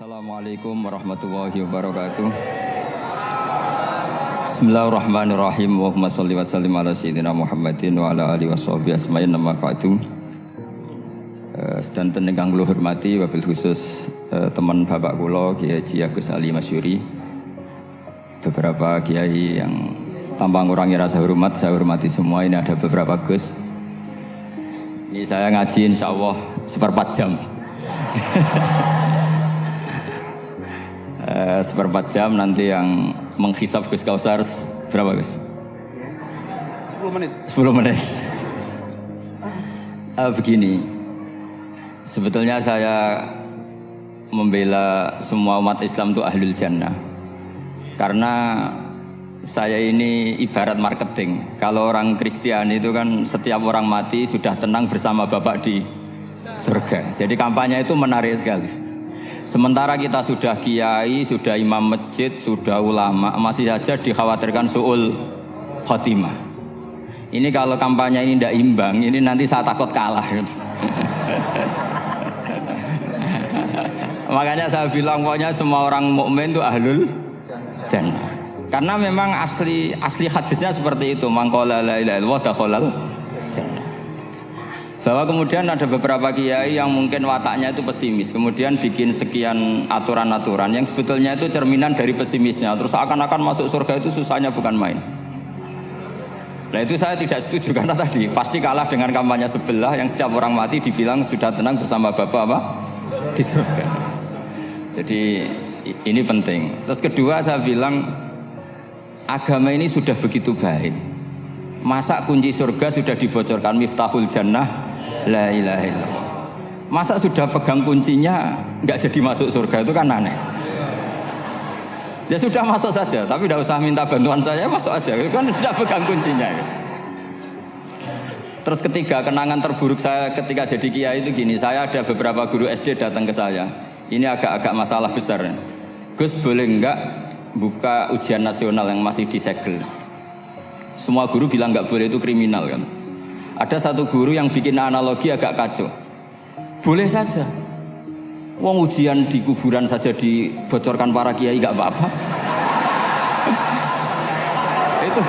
Assalamualaikum warahmatullahi wabarakatuh. Bismillahirrahmanirrahim. Allahumma sholli wa sallim ala sayyidina Muhammadin wa ala alihi washabihi asma'in nama ba'du. Sedanten ingkang kula hormati wabil khusus teman bapak kula Kiai Haji Agus Ali Masyuri. Beberapa kiai yang tanpa ngurangi rasa hormat, saya hormati semua. Ini ada beberapa Gus. Ini saya ngaji insyaallah seperempat jam. Seperempat jam nanti yang menghisap Gus Kausar berapa Gus? 10 menit. 10 menit. Begini, sebetulnya saya membela semua umat Islam itu ahlul jannah. Karena saya ini ibarat marketing. Kalau orang Kristiani itu kan setiap orang mati sudah tenang bersama Bapak di surga. Jadi kampanye itu menarik sekali. Sementara kita sudah kiai, sudah imam masjid, sudah ulama, masih saja dikhawatirkan su'ul khotimah. Ini kalau kampanye ini tidak imbang, ini nanti saya takut kalah. Makanya saya bilang pokoknya semua orang mukmin itu ahlul jannah. Karena memang asli hadisnya seperti itu. Man qala la ilaha illallah dakhalal jannah. Bahwa kemudian ada beberapa kiai yang mungkin wataknya itu pesimis, kemudian bikin sekian aturan-aturan yang sebetulnya itu cerminan dari pesimisnya. Terus akan-akan masuk surga itu susahnya bukan main. Nah itu saya tidak setuju karena tadi pasti kalah dengan kampanye sebelah yang setiap orang mati dibilang sudah tenang bersama Bapak apa? Di surga. Jadi ini penting. Terus kedua saya bilang agama ini sudah begitu baik. Masa kunci surga sudah dibocorkan miftahul jannah la ilaha illallah. Masa sudah pegang kuncinya nggak jadi masuk surga, itu kan aneh. Ya sudah masuk saja, tapi tidak usah minta bantuan saya, masuk aja, kan sudah pegang kuncinya. Terus ketiga, kenangan terburuk saya ketika jadi kiai itu gini, saya ada beberapa guru SD datang ke saya. Ini agak-agak masalah besar. Gus boleh nggak buka ujian nasional yang masih disegel? Semua guru bilang nggak boleh, itu kriminal kan. Ada satu guru yang bikin analogi agak kacau. Boleh saja. Wong ujian di kuburan saja dibocorkan para kiai nggak apa-apa. Itu.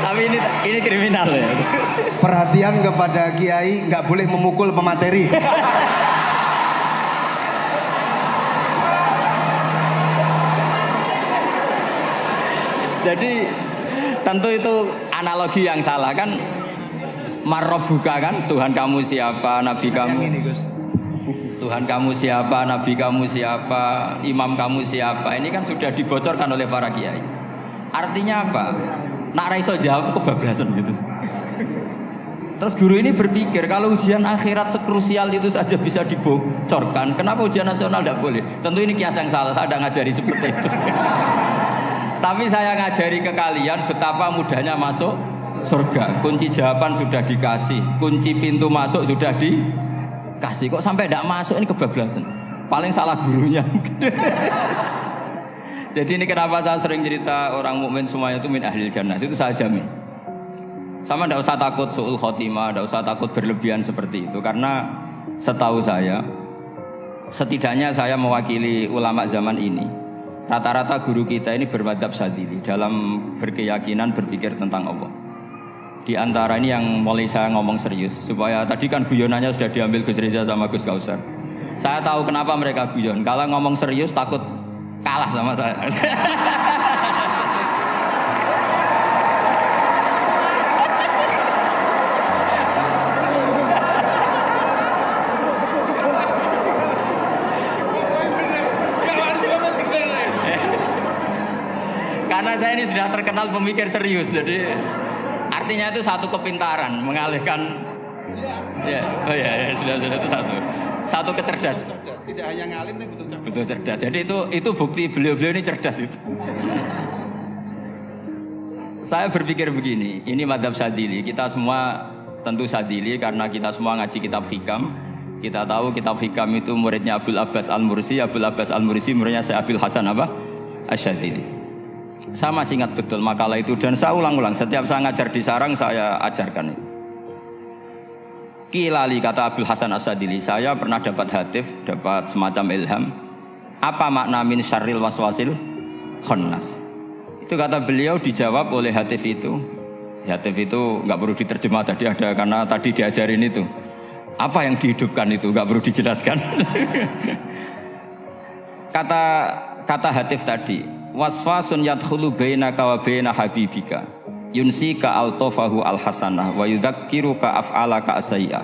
Tapi ini kriminal ya. Perhatian kepada kiai, nggak boleh memukul pemateri. Jadi tentu itu analogi yang salah kan. Marrobuka kan, Tuhan kamu siapa, Nabi kamu. Tuhan kamu siapa, Nabi kamu siapa, imam kamu siapa. Ini kan sudah dibocorkan oleh para kiai. Artinya apa? Nak raiso jawab kebablasan gitu. Terus guru ini berpikir kalau ujian akhirat sekrusial itu saja bisa dibocorkan, kenapa ujian nasional tidak boleh? Tentu ini kias yang salah, saya tidak ngajari seperti itu. Tapi saya ngajari ke kalian betapa mudahnya masuk surga. Kunci jawaban sudah dikasih, kunci pintu masuk sudah dikasih. Kok sampai tidak masuk, ini kebablasan. Paling salah gurunya. Jadi ini kenapa saya sering cerita orang mukmin semuanya itu min ahlil jannah. Itu saya jamin. Sama tidak usah takut su'ul khotimah, tidak usah takut berlebihan seperti itu. Karena setahu saya, setidaknya saya mewakili ulama zaman ini. Rata-rata guru kita ini bermadhab Syadzili dalam berkeyakinan berpikir tentang Allah. Di antara ini yang mulai saya ngomong serius, supaya tadi kan guyonannya sudah diambil Gus Reza sama Gus Kausar. Saya tahu kenapa mereka guyon. Kalau ngomong serius takut kalah sama saya. Karena saya ini sudah terkenal pemikir serius, jadi artinya itu satu kepintaran mengalihkan. Ya, oh ya, sudah itu satu kecerdasan. Tidak hanya ngalim tapi betul cerdas. Betul cerdas. Jadi itu bukti beliau-beliau ini cerdas itu. Saya berpikir begini, ini madhab Syadzili. Kita semua tentu Syadzili karena kita semua ngaji kitab hikam. Kita tahu kitab hikam itu muridnya Abul Abbas Al-Mursi. Abul Abbas Al-Mursi muridnya Syekh Abil Hasan apa? Asy-Syadzili. Saya masih ingat betul makalah itu dan saya ulang-ulang. Setiap saya ngajar di sarang saya ajarkan itu. Kilali kata Abdul Hasan As-Sadili, saya pernah dapat hatif, dapat semacam ilham. Apa makna min syarril waswasil khannas? Itu kata beliau dijawab oleh hatif itu. Hatif itu nggak perlu diterjemah tadi ada karena tadi diajarin itu. Apa yang dihidupkan itu nggak perlu dijelaskan. kata hatif tadi, waswasun yadkhulu bainaka wa baina habibika. Yunsika altofahu alhasanah wa yudzakiruka af'alaka asayya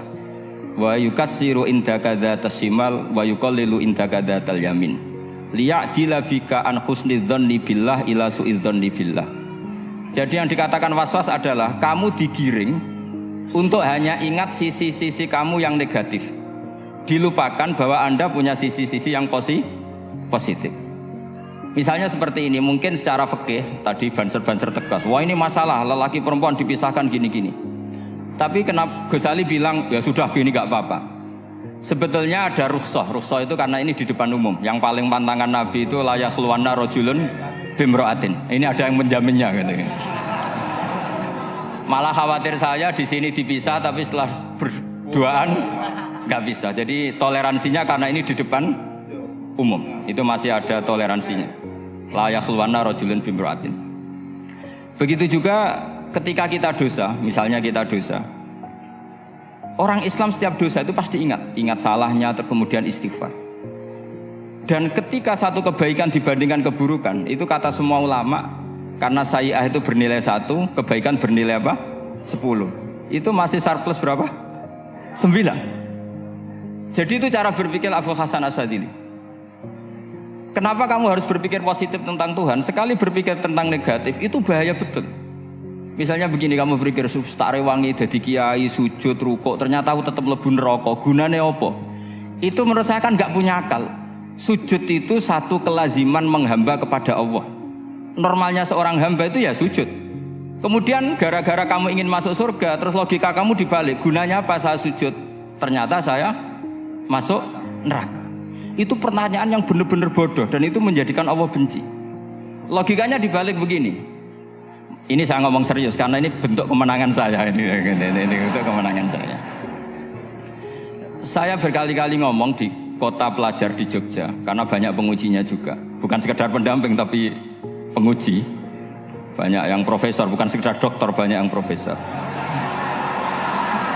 wa yukassiru indaka dzatas shimal wa yuqallilu indaka dzatal yamin liya'dila bika an husni dzanni billah ila su'i dzanni billah. Jadi yang dikatakan waswas adalah kamu digiring untuk hanya ingat sisi-sisi kamu yang negatif, dilupakan bahwa Anda punya sisi-sisi yang positif. Misalnya seperti ini, mungkin secara fikih tadi banser-banser tegas, wah ini masalah lelaki perempuan dipisahkan gini-gini. Tapi kenapa Ghazali bilang ya sudah gini gak apa-apa. Sebetulnya ada rukhsah itu karena ini di depan umum. Yang paling pantangan Nabi itu la yakhluwanna rajulun bimra'atin. Ini ada yang menjaminnya gitu. Malah khawatir saya di sini dipisah tapi setelah berduaan nggak bisa. Jadi toleransinya karena ini di depan umum itu masih ada toleransinya. La yakhluwanna rajulun bimra'atin. Begitu juga ketika kita dosa, misalnya kita dosa. Orang Islam setiap dosa itu pasti ingat salahnya, kemudian istighfar. Dan ketika satu kebaikan dibandingkan keburukan, itu kata semua ulama, karena sayyi'ah itu bernilai 1, kebaikan bernilai apa? 10. Itu masih surplus berapa? 9. Jadi itu cara berpikir Abdul Hasan As-Sadili. Kenapa kamu harus berpikir positif tentang Tuhan? Sekali berpikir tentang negatif itu bahaya betul. Misalnya begini, kamu berpikir tak rewangi jadi kiai, sujud, rukuk, ternyata aku tetap lebu neraka. Gunane apa? Itu menurut saya kan nggak punya akal. Sujud itu satu kelaziman menghamba kepada Allah. Normalnya seorang hamba itu ya sujud. Kemudian gara-gara kamu ingin masuk surga, terus logika kamu dibalik. Gunanya apa saya sujud? Ternyata saya masuk neraka. Itu pertanyaan yang benar-benar bodoh dan itu menjadikan Allah benci. Logikanya dibalik begini. Ini saya ngomong serius karena ini bentuk kemenangan saya ini bentuk kemenangan saya. Saya berkali-kali ngomong di kota pelajar di Jogja karena banyak pengujinya juga. Bukan sekedar pendamping tapi penguji. Banyak yang profesor, bukan sekedar dokter, banyak yang profesor.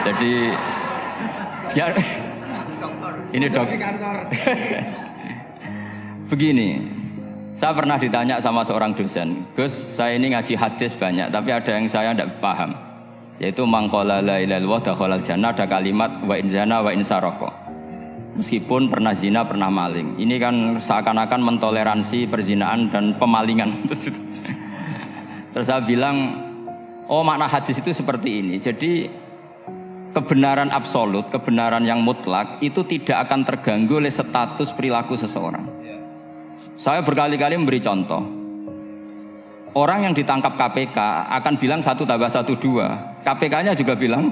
Jadi biar ini dok. Begini, saya pernah ditanya sama seorang dosen, Gus, saya ini ngaji hadis banyak, tapi ada yang saya tidak paham, yaitu mangqala la ilaha illallah dakhalal jannah, ada kalimat wa in zana wa in saraka. Meskipun pernah zina, pernah maling. Ini kan seakan-akan mentoleransi perzinaan dan pemalingan. Terus saya bilang, oh makna hadis itu seperti ini. Jadi kebenaran absolut, kebenaran yang mutlak itu tidak akan terganggu oleh status perilaku seseorang. Saya berkali-kali memberi contoh. Orang yang ditangkap KPK akan bilang 1 tambah 1 2. KPK-nya juga bilang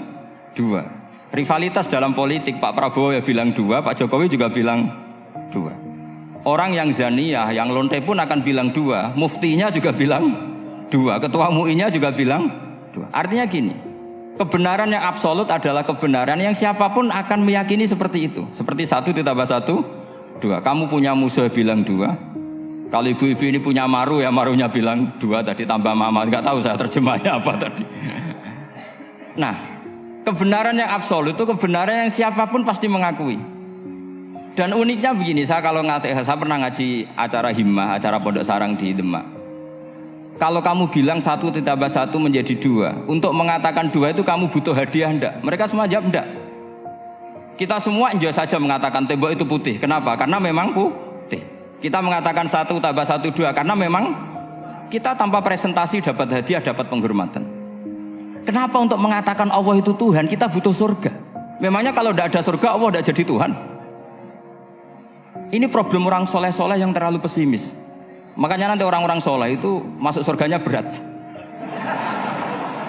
2. Rivalitas dalam politik, Pak Prabowo ya bilang 2, Pak Jokowi juga bilang 2. Orang yang zaniyah, yang lonte pun akan bilang 2. Muftinya juga bilang 2. Ketua MUI-nya juga bilang 2. Artinya gini, kebenaran yang absolut adalah kebenaran yang siapapun akan meyakini seperti itu. Seperti 1 ditambah 1, 2. Kamu punya musuh bilang 2. Kalau ibu-ibu ini punya maru ya marunya bilang 2 tadi tambah mama. Enggak tahu saya terjemahnya apa tadi. Nah, kebenaran yang absolut itu kebenaran yang siapapun pasti mengakui. Dan uniknya begini, saya pernah ngaji acara himmah, acara pondok sarang di Demak. Kalau kamu bilang 1 ditambah 1 menjadi 2, untuk mengatakan 2 itu kamu butuh hadiah enggak? Mereka semua jawab enggak. Kita semua enjoy saja mengatakan tembok itu putih. Kenapa? Karena memang putih. Kita mengatakan 1 tambah 1 2 karena memang kita tanpa presentasi dapat hadiah, dapat penghormatan. Kenapa untuk mengatakan Allah itu Tuhan kita butuh surga? Memangnya kalau tidak ada surga Allah tidak jadi Tuhan? Ini problem orang soleh-soleh yang terlalu pesimis. Makanya nanti orang-orang soleh itu masuk surganya berat.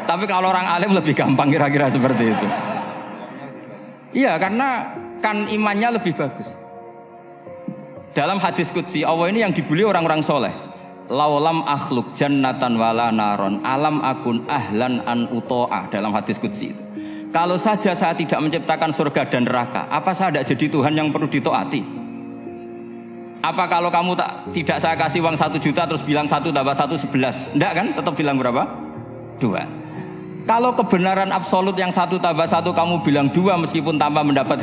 Tapi kalau orang alim lebih gampang kira-kira seperti itu. Iya, karena kan imannya lebih bagus. Dalam hadis qudsi Allah ini yang dibuli orang-orang soleh. Laulam akhluk jannatan wala naron alam akun ahlan an uto'ah. Dalam hadis qudsi itu. Kalau saja saya tidak menciptakan surga dan neraka, apa saya tidak jadi Tuhan yang perlu ditaati? Apa kalau kamu tidak saya kasih uang 1 juta terus bilang 1 tambah 1 11? Enggak kan? Tetap bilang berapa? 2. Kalau kebenaran absolut yang 1 tambah 1 kamu bilang 2 meskipun tanpa mendapat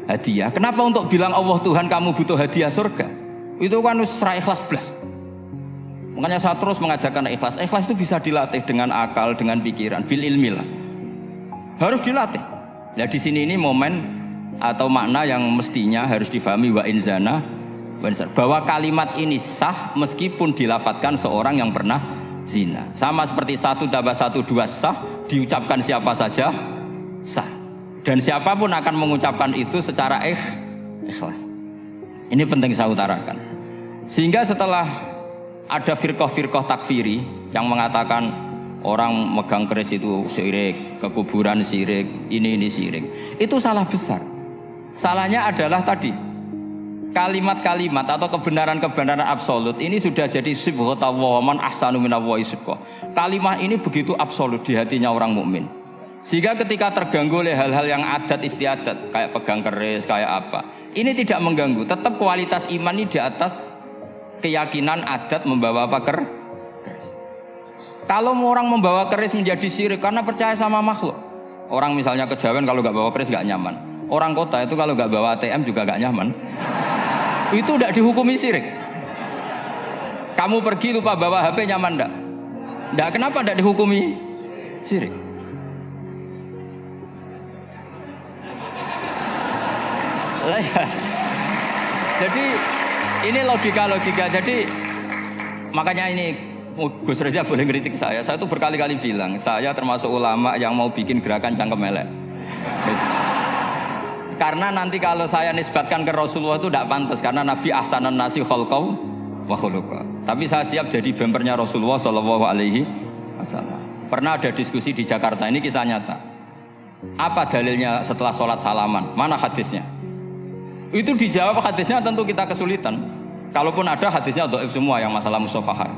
hadiah. Kenapa untuk bilang Allah Tuhan kamu butuh hadiah surga? Itu kan serai ikhlas belas. Makanya saya terus mengajarkan ikhlas. Ikhlas itu bisa dilatih dengan akal, dengan pikiran, bil ilmi lah. Harus dilatih. Nah di sini ini momen atau makna yang mestinya harus difahami wa inzana bahwa kalimat ini sah meskipun dilafadzkan seorang yang pernah zina. Sama seperti 1 tambah 1 2 sah, diucapkan siapa saja sah. Dan siapapun akan mengucapkan itu secara ikhlas. Ini penting saya utarakan. Sehingga setelah ada firqah-firqah takfiri yang mengatakan orang megang keris itu syirik, ke kuburan syirik, ini syirik. Itu salah besar. Salahnya adalah tadi kalimat-kalimat atau kebenaran-kebenaran absolut ini sudah jadi sibghatullah man ahsanu minallahi sibghah. Kalimat ini begitu absolut di hatinya orang mukmin. Sehingga ketika terganggu oleh hal-hal yang adat istiadat kayak pegang keris, kayak apa, ini tidak mengganggu. Tetap kualitas iman ini di atas keyakinan adat membawa apa keris. Kalau orang membawa keris menjadi syirik karena percaya sama makhluk. Orang misalnya kejawen kalau nggak bawa keris nggak nyaman. Orang kota itu kalau nggak bawa ATM juga nggak nyaman. Itu tidak dihukumi syirik. Kamu pergi lupa bawa HP nyaman enggak? Enggak, kenapa tidak dihukumi syirik? Jadi ini logika. Jadi makanya ini Gus Reza boleh ngeritik saya. Saya tuh berkali-kali bilang, saya termasuk ulama yang mau bikin gerakan cangkem elek. Karena nanti kalau saya nisbatkan ke Rasulullah itu tidak pantas, karena Nabi ahsanan nasi khalqau wa khuluqa. Tapi saya siap jadi bempernya Rasulullah Shallallahu Alaihi Wasallam. Pernah ada diskusi di Jakarta, ini kisah nyata. Apa dalilnya setelah sholat salaman? Mana hadisnya? Itu dijawab hadisnya tentu kita kesulitan. Kalaupun ada hadisnya dhaif semua yang masalah musafahah.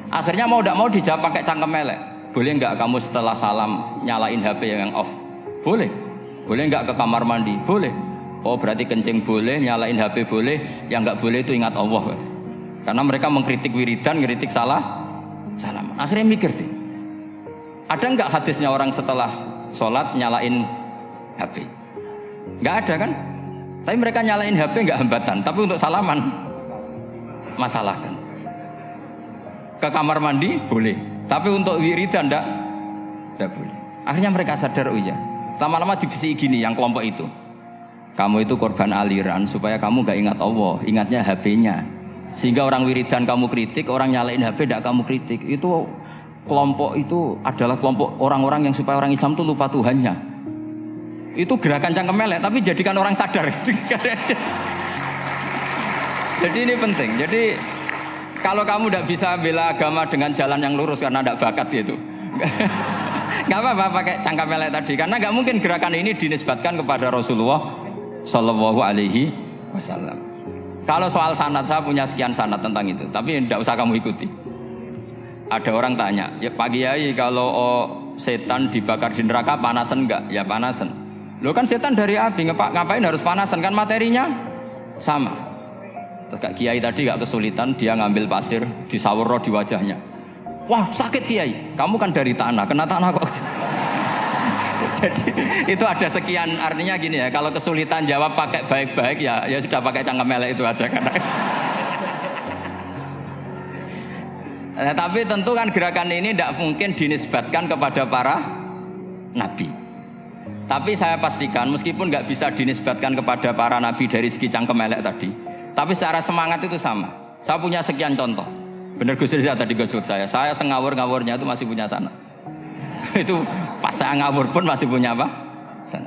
Akhirnya mau tidak mau dijawab pakai cangkem elek. Boleh nggak kamu setelah salam nyalain HP yang off? Boleh. Boleh nggak ke kamar mandi? Boleh. Oh berarti kencing boleh, nyalain HP boleh. Yang nggak boleh itu ingat Allah. Karena mereka mengkritik wiridan, ngeritik salam. Akhirnya mikir deh. Ada nggak hadisnya orang setelah sholat nyalain HP? Nggak ada kan? Tapi mereka nyalain HP nggak hambatan. Tapi untuk salaman masalah kan? Ke kamar mandi boleh, tapi untuk wiridan enggak boleh. Akhirnya mereka sadar, oh iya. Lama-lama dibisi gini yang kelompok itu. Kamu itu korban aliran supaya kamu enggak ingat Allah, ingatnya HP-nya. Sehingga orang wiridan kamu kritik, orang nyalain HP enggak kamu kritik. Itu kelompok itu adalah kelompok orang-orang yang supaya orang Islam itu lupa Tuhannya. Itu gerakan cangkem elek, tapi jadikan orang sadar. Jadi ini penting. Jadi kalau kamu tidak bisa bela agama dengan jalan yang lurus karena tidak bakat gitu, nggak apa-apa pakai cangkem elek tadi. Karena nggak mungkin gerakan ini dinisbatkan kepada Rasulullah Shallallahu Alaihi Wasallam. Kalau soal sanad, saya punya sekian sanad tentang itu, tapi tidak usah kamu ikuti. Ada orang tanya, ya Pak Kiai kalau setan dibakar di neraka panasan enggak? Ya panasan. Lo kan setan dari api, ngapain harus panasan? Kan materinya sama. Terus Kak Kiai tadi gak kesulitan, dia ngambil pasir, disawur di wajahnya. Wah sakit Kiai, kamu kan dari tanah, kena tanah kok. Jadi itu ada sekian, artinya gini ya, kalau kesulitan jawab pakai baik-baik ya sudah pakai cangkem elek itu aja kan. Nah, tapi tentu kan gerakan ini tidak mungkin dinisbatkan kepada para nabi. Tapi saya pastikan meskipun nggak bisa dinisbatkan kepada para nabi dari segi cangkem elek tadi, tapi secara semangat itu sama. Saya punya sekian contoh. Bener Gus Rizal tadi gojok saya ngawur-ngawurnya itu masih punya sana. Itu pas saya ngawur pun masih punya apa? Sana.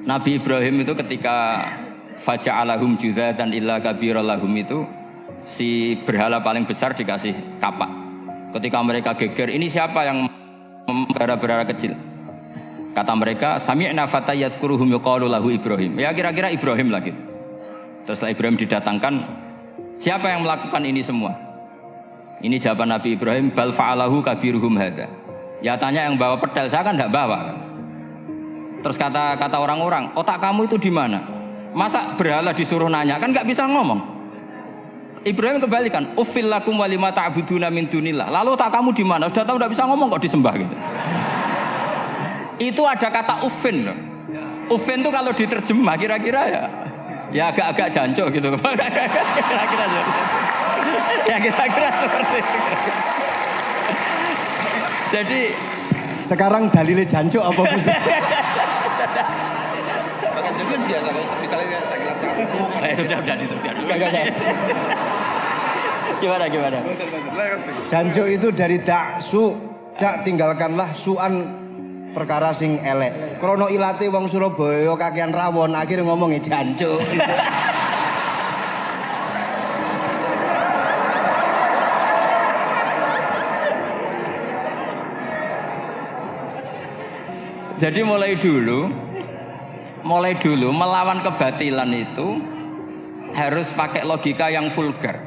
Nabi Ibrahim itu ketika faja'alahum judatan illa kabiralahum itu si berhala paling besar dikasih kapak. Ketika mereka geger, ini siapa yang berhala kecil? Kata mereka, sami'na fatay yadhkuruhum yuqalu lahu Ibrahim. Ya kira-kira Ibrahim lagi. Terus setelah Ibrahim didatangkan, siapa yang melakukan ini semua? Ini jawaban Nabi Ibrahim, bal fa'alahu kabiruhum hadza. Ya tanya yang bawa pedal, saya kan tidak bawa. Terus kata orang-orang, otak kamu itu di mana? Masa berhala disuruh nanya, kan nggak bisa ngomong. Ibrahim kembalikan, uffil lakum walima ta'buduna min dunillah. Lalu otak kamu di mana? Sudah tahu nggak bisa ngomong kok disembah gitu. Itu ada kata uffin loh. Uffin itu kalau diterjemah kira-kira ya agak-agak jancok gitu. Kira-kira ya kira-kira seperti itu. Jadi sekarang dalilnya jancuk apa Gus? Bahkan itu kan biasa kalau misalnya saya bilang sudah itu. Gimana? Jancuk itu dari daksu, dak tinggalkanlah suan perkara sing elek. Krono ilate wong Surabaya kakean rawon akhirnya ngomongnya jancuk. Jadi mulai dulu melawan kebatilan itu harus pakai logika yang vulgar.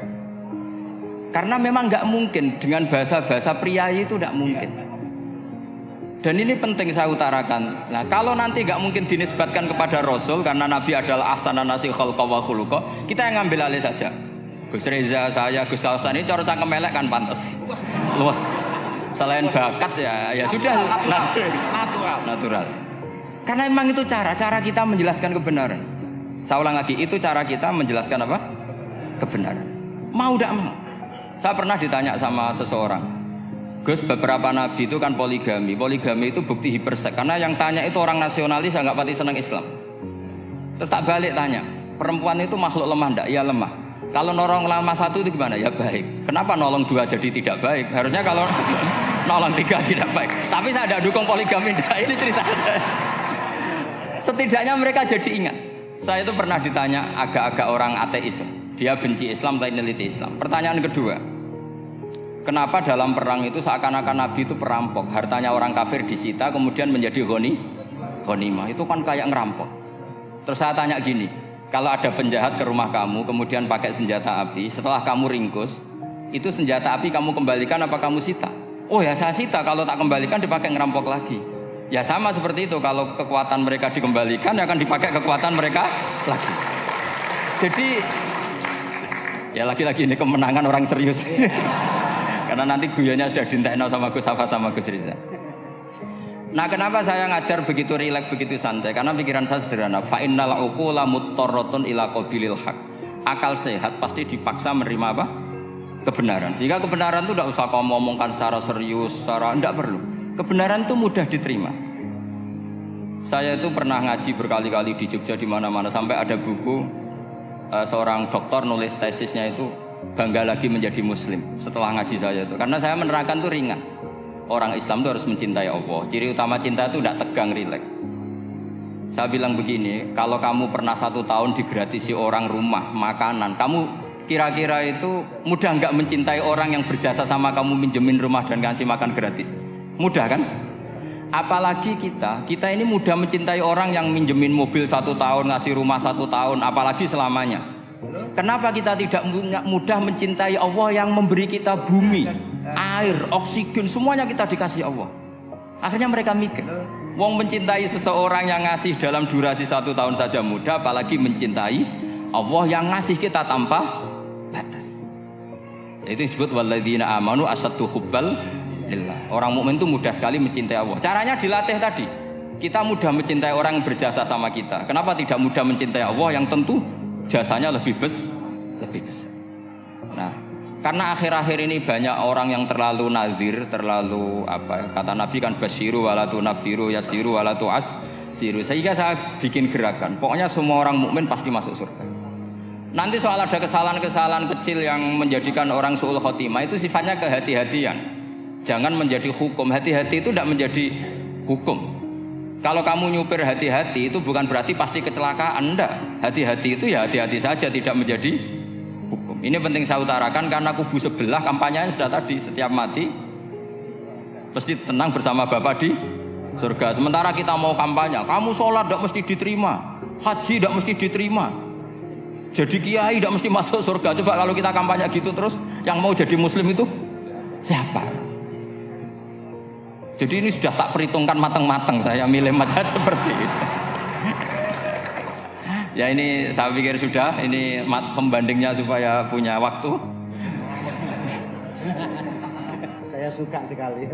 Karena memang nggak mungkin dengan bahasa-bahasa priayi itu nggak mungkin. Dan ini penting saya utarakan. Nah, kalau nanti nggak mungkin dinisbatkan kepada Rasul karena Nabi adalah ahsanan nasi khalqa wa khuluqa, kita yang ngambil alih saja. Gus Reza, saya, Gus Kaustan ini cara cangkem elek kan pantas. Luas. Selain bakat ya sudah natural. Karena memang itu cara kita menjelaskan kebenaran. Saya ulang lagi, itu cara kita menjelaskan apa? Kebenaran. Mau tidak mau. Saya pernah ditanya sama seseorang, Gus, beberapa nabi itu kan poligami. Poligami itu bukti hiperseks. Karena yang tanya itu orang nasionalis yang nggak pati senang Islam. Terus tak balik tanya, perempuan itu makhluk lemah enggak? Ya lemah. Kalau nolong lama satu itu gimana? Ya baik. Kenapa nolong dua jadi tidak baik? Harusnya kalau nolong tiga tidak baik. Tapi saya tidak dukung poligami. Ini cerita aja. Setidaknya mereka jadi ingat. Saya itu pernah ditanya agak-agak orang ateis. Dia benci Islam tapi neliti Islam. Pertanyaan kedua, kenapa dalam perang itu seakan-akan Nabi itu perampok? Hartanya orang kafir disita kemudian menjadi ghanimah. Itu kan kayak ngerampok. Terus saya tanya gini, kalau ada penjahat ke rumah kamu kemudian pakai senjata api, setelah kamu ringkus, itu senjata api kamu kembalikan apa kamu sita? Oh ya saya sita, kalau tak kembalikan dipakai ngerampok lagi. Ya sama seperti itu, kalau kekuatan mereka dikembalikan ya akan dipakai kekuatan mereka lagi. Jadi ya lagi-lagi ini kemenangan orang serius. Karena nanti guyanya sudah dintekno sama Gus Safa sama Gus Riza. Nah, kenapa saya ngajar begitu rileks, begitu santai? Karena pikiran saya sederhana. Fa innal uqula muttarratun ila qabilil haq. Akal sehat pasti dipaksa menerima apa? Kebenaran. Sehingga kebenaran itu tidak usah kamu ngomongkan secara serius, secara tidak perlu. Kebenaran itu mudah diterima. Saya itu pernah ngaji berkali-kali di Jogja di mana-mana sampai ada buku seorang dokter nulis tesisnya itu bangga lagi menjadi muslim setelah ngaji saya itu. Karena saya menerangkan itu ringan. Orang Islam itu harus mencintai Allah. Ciri utama cinta itu tidak tegang, rileks. Saya bilang begini, kalau kamu pernah 1 tahun digratisi orang rumah, makanan, kamu kira-kira itu mudah nggak mencintai orang yang berjasa sama kamu minjemin rumah dan kasih makan gratis? Mudah kan? Apalagi kita ini mudah mencintai orang yang minjemin mobil 1 tahun, ngasih rumah 1 tahun, apalagi selamanya. Kenapa kita tidak mudah mencintai Allah yang memberi kita bumi, air, oksigen, semuanya kita dikasih Allah? Akhirnya mereka mikir, wong mencintai seseorang yang ngasih dalam durasi 1 tahun saja mudah, apalagi mencintai Allah yang ngasih kita tanpa batas. Itu disebut walladzina amanu asaddu hubbal lillah. Orang mukmin itu mudah sekali mencintai Allah. Caranya dilatih tadi. Kita mudah mencintai orang yang berjasa sama kita. Kenapa tidak mudah mencintai Allah yang tentu jasanya lebih besar. Nah, karena akhir-akhir ini banyak orang yang terlalu nazir, terlalu kata Nabi kan basyiru walatu nafiru yasiru walatu asiru. Sehingga saya bikin gerakan. Pokoknya semua orang mukmin pasti masuk surga. Nanti soal ada kesalahan-kesalahan kecil yang menjadikan orang su'ul khotimah itu sifatnya kehati-hatian. Jangan menjadi hukum. Hati-hati itu tidak menjadi hukum. Kalau kamu nyupir hati-hati itu bukan berarti pasti kecelakaan, enggak. Hati-hati itu ya hati-hati saja, tidak menjadi hukum. Ini penting saya utarakan karena kubu sebelah kampanyenya sudah tadi, setiap mati pasti tenang bersama Bapak di surga. Sementara kita mau kampanye, kamu sholat tidak mesti diterima, haji tidak mesti diterima, jadi kiai tidak mesti masuk surga. Coba kalau kita kampanye gitu terus, yang mau jadi muslim itu siapa? Jadi ini sudah tak perhitungkan matang-matang saya milih mazhab seperti itu. Ya ini saya pikir sudah, ini pembandingnya supaya punya waktu. Saya suka sekali.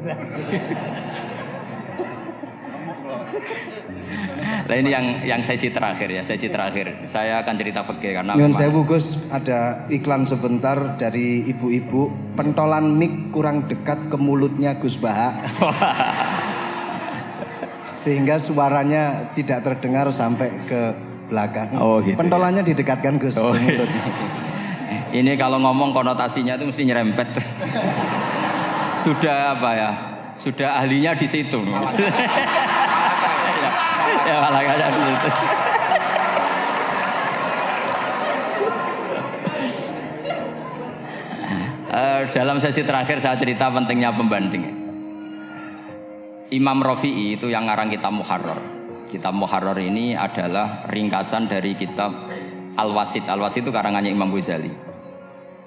Nah ini yang sesi terakhir ya, sesi terakhir. Saya akan cerita fikih karena Nyun sewu Gus, ada iklan sebentar dari ibu-ibu, pentolan mic kurang dekat ke mulutnya Gus Baha. Sehingga suaranya tidak terdengar sampai ke belakang. Oh, gitu, pentolannya didekatkan Gus ke mulutnya. Ini kalau ngomong konotasinya itu mesti nyerempet. Sudah apa ya? Sudah ahlinya di situ. Ya malah ada di situ. Dalam sesi terakhir saya cerita pentingnya pembanding. Imam Rafi'i itu yang ngarang kitab Muharrar. Kitab Muharrar ini adalah ringkasan dari kitab Al-Wasit. Al-Wasit itu karangannya Imam Ghazali.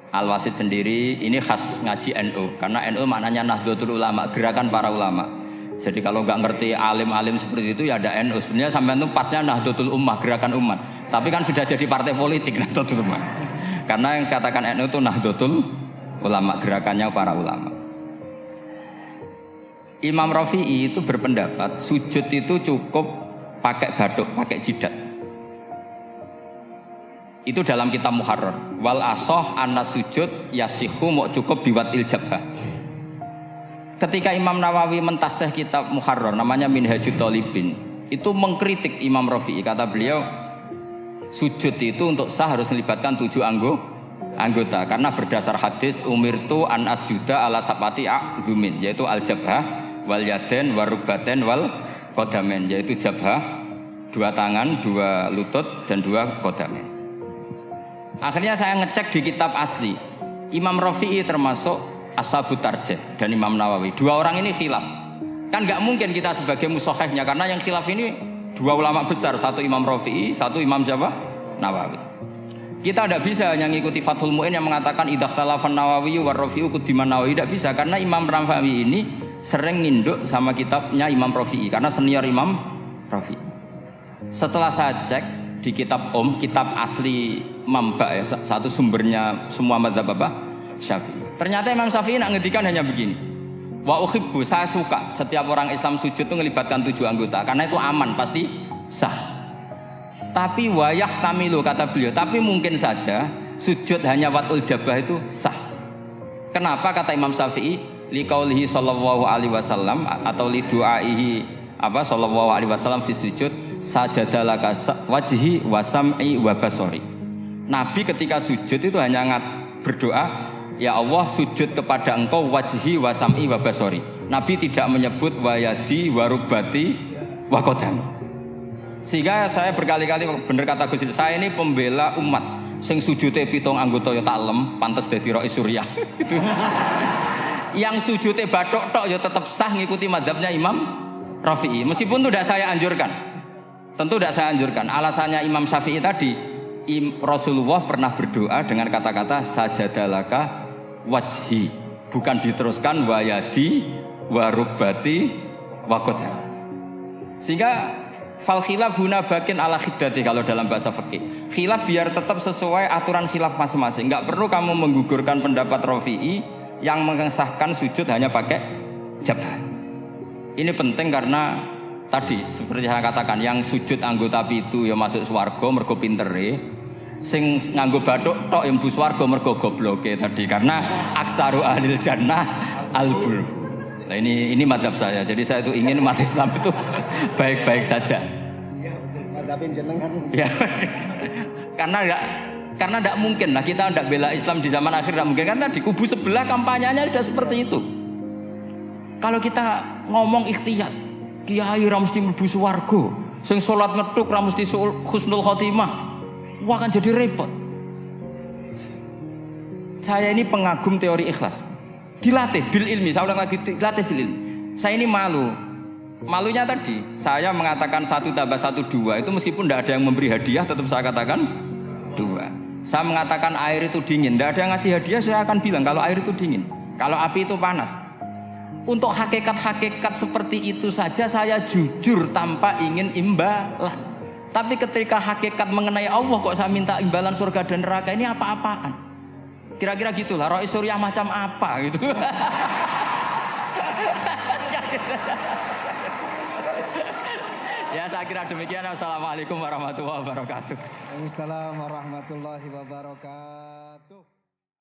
Al-Wasit sendiri ini khas ngaji NU karena NU maknanya Nahdlatul Ulama, gerakan para ulama. Jadi kalau nggak ngerti alim-alim seperti itu ya ada NU. Sebenarnya sampai itu pasnya Nahdlatul Ummah, gerakan umat. Tapi kan sudah jadi partai politik Nahdlatul Ummah. Karena yang katakan NU itu Nahdlatul Ulama, gerakannya para ulama. Imam Rafi'i itu berpendapat sujud itu cukup pakai batuk, pakai jidat. Itu dalam kitab Muharrar. Wal asoh anna sujud yasihu mau cukup biwatil jabhah. Ketika Imam Nawawi mentasih kitab Muharrar namanya Minhajut Thalibin, itu mengkritik Imam Rafi'i. Kata beliau, sujud itu untuk sah harus melibatkan 7 anggota karena berdasar hadis umirtu an asyuda ala sapati a'zumin, yaitu al jabhah wal yaden warubaten wal qadamen, yaitu jabhah 2 tangan, 2 lutut dan 2 qadamen. Akhirnya saya ngecek di kitab asli. Imam Rafi'i termasuk Ashabut Tarjih dan Imam Nawawi. 2 orang ini khilaf. Kan nggak mungkin kita sebagai musokhehnya karena yang khilaf ini 2 ulama besar, satu Imam Rafi'i, satu Imam siapa? Nawawi. Kita tidak bisa hanya ngikuti Fathul Mu'in yang mengatakan idza khtalafan Nawawi war Rafi'u qudiman Nawawi, tidak bisa karena Imam Nawawi ini sering nginduk sama kitabnya Imam Rafi'i karena senior Imam Rafi'i. Setelah saya cek di kitab kitab asli Mamba ya, satu sumbernya semua mazhab apa? Syafi'i. Ternyata Imam Syafi'i nak ngedikan hanya begini. Wa uhibbu, saya suka setiap orang Islam sujud itu melibatkan 7 anggota karena itu aman, pasti sah. Tapi wayah tamilu kata beliau, tapi mungkin saja sujud hanya watul jabah itu sah. Kenapa kata Imam Syafi'i? Liqaulihi sallallahu alaihi wasallam atau li du'aihi apa sallallahu alaihi wasallam fi sujud sajadalaka wajhi wa sam'i wa basari. Nabi ketika sujud itu hanya berdoa, ya Allah sujud kepada engkau wajhi wa sam'i wa basari. Nabi tidak menyebut wayadi wa rubati wa qadami. Sehingga saya berkali-kali bener kata Gus, saya ini pembela umat sing sujute 7 anggota ya taklem pantes dadi Rais Suriah. Itu. Yang sujute bathuk tok ya tetap sah ngikuti mazhabnya Imam Rafi'i. Meskipun itu tidak saya anjurkan. Tentu tidak saya anjurkan. Alasannya Imam Syafi'i tadi, Rasulullah pernah berdoa dengan kata-kata sajadalaka wajhi, bukan diteruskan wayadi warubati wakodah. Sehingga fal khilaf huna bakin ala khiddati kalau dalam bahasa fikih. Khilaf biar tetap sesuai aturan khilaf masing-masing. Enggak perlu kamu menggugurkan pendapat Rafi'i yang mengesahkan sujud hanya pakai jabah. Ini penting karena tadi seperti saya katakan, yang sujud anggota itu ya masuk swarga mergo pintere, sing nganggo bathuk tok yang mlebu swarga mergo gobloke tadi, karena aksaru ahlil jannah albul. Nah ini madhab saya. Jadi saya itu ingin umat Islam itu baik-baik saja. Madhabin jenengan. Ya. Karena tidak mungkin lah kita tidak bela Islam di zaman akhir, tidak mungkin kan tadi kubu sebelah kampanyenya sudah seperti itu. Kalau kita ngomong ikhtiyat, kiai ra mesti mlebu swarga, sing salat ngethuk ra mesti husnul khotimah. Wah kan jadi repot. Saya ini pengagum teori ikhlas. Dilatih bil ilmi, saya ulang lagi dilatih bil ilmi. Saya ini malu. Malunya tadi, saya mengatakan 1 tambah 1 2 itu meskipun tidak ada yang memberi hadiah tetap saya katakan 2. Saya mengatakan air itu dingin, tidak ada yang ngasih hadiah, saya akan bilang kalau air itu dingin, kalau api itu panas. Untuk hakikat-hakikat seperti itu saja saya jujur tanpa ingin imbalan. Tapi ketika hakikat mengenai Allah kok saya minta imbalan surga dan neraka, ini apa-apaan? Kira-kira gitulah, Rois Suriah macam apa gitu. Ya saya kira demikian. Assalamualaikum warahmatullahi wabarakatuh. Waalaikumsalam warahmatullahi wabarakatuh.